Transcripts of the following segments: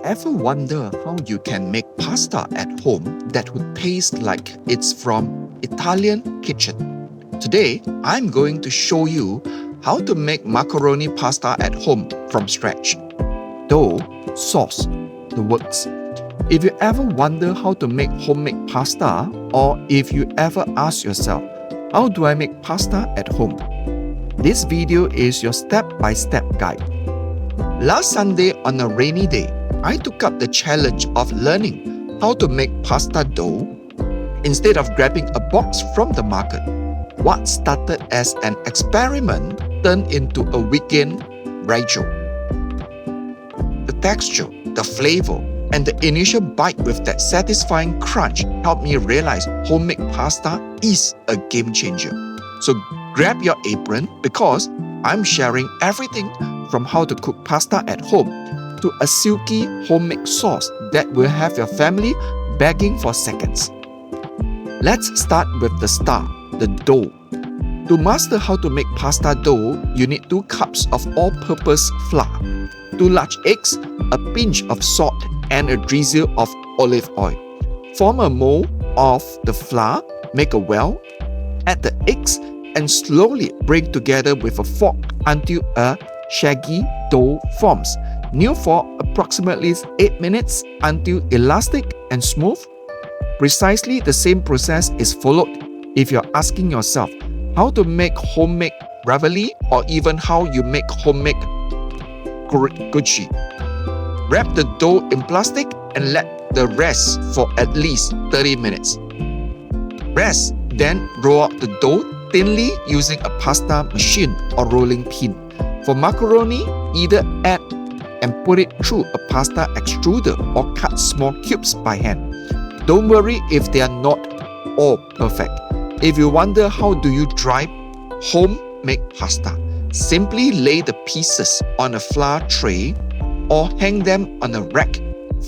Ever wonder how you can make pasta at home that would taste like it's from Italian kitchen? Today, I'm going to show you how to make macaroni pasta at home from scratch. Dough, sauce, the works. If you ever wonder how to make homemade pasta, or if you ever ask yourself, how do I make pasta at home? This video is your step-by-step guide. Last Sunday on a rainy day, I took up the challenge of learning how to make pasta dough instead of grabbing a box from the market. What started as an experiment turned into a weekend ritual. The texture, the flavor, and the initial bite with that satisfying crunch helped me realize homemade pasta is a game changer. So grab your apron because I'm sharing everything from how to cook pasta at home to a silky homemade sauce that will have your family begging for seconds. Let's start with the star, the dough. To master how to make pasta dough, you need 2 cups of all-purpose flour, 2 large eggs, a pinch of salt, and a drizzle of olive oil. Form a mold of the flour, make a well, add the eggs, and slowly break together with a fork until a shaggy dough forms. Knead for approximately 8 minutes until elastic and smooth. Precisely the same process is followed if you're asking yourself how to make homemade ravioli or even how you make homemade gucci. Wrap the dough in plastic and let the rest for at least 30 minutes. Rest, then roll out the dough thinly using a pasta machine or rolling pin. For macaroni, either add and put it through a pasta extruder or cut small cubes by hand. Don't worry if they are not all perfect. If you wonder how do you dry homemade pasta, simply lay the pieces on a flour tray or hang them on a rack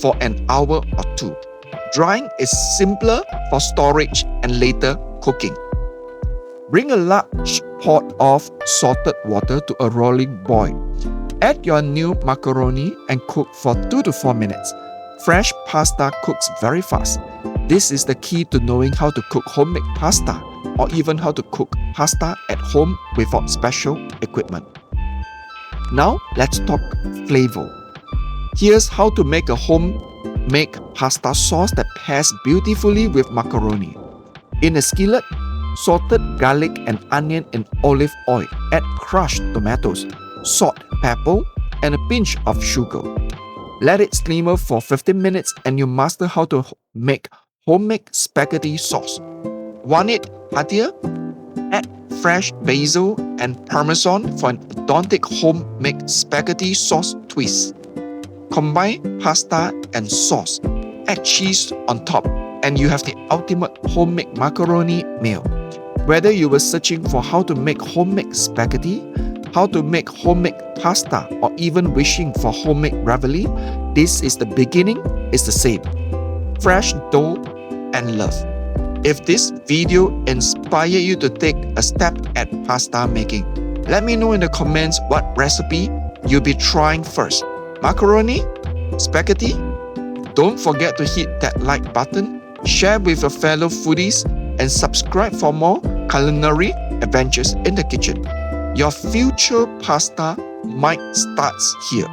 for an hour or 2. Drying is simpler for storage and later cooking. Bring a large pot of salted water to a rolling boil. Add your new macaroni and cook for 2 to 4 minutes. Fresh pasta cooks very fast. This is the key to knowing how to cook homemade pasta or even how to cook pasta at home without special equipment. Now let's talk flavor. Here's how to make a homemade pasta sauce that pairs beautifully with macaroni. In a skillet, salted garlic and onion in olive oil. Add crushed tomatoes, salt, pepper, and a pinch of sugar. Let it simmer for 15 minutes and you master how to make homemade spaghetti sauce. Want it heartier? Add fresh basil and parmesan for an authentic homemade spaghetti sauce twist. Combine pasta and sauce. Add cheese on top and you have the ultimate homemade macaroni meal. Whether you were searching for how to make homemade spaghetti, how to make homemade pasta, or even wishing for homemade ravioli, this is the beginning, it's the same. Fresh dough and love. If this video inspired you to take a step at pasta making, let me know in the comments what recipe you'll be trying first. Macaroni? Spaghetti? Don't forget to hit that like button, share with your fellow foodies, and subscribe for more culinary adventures in the kitchen. Your future pasta might start here.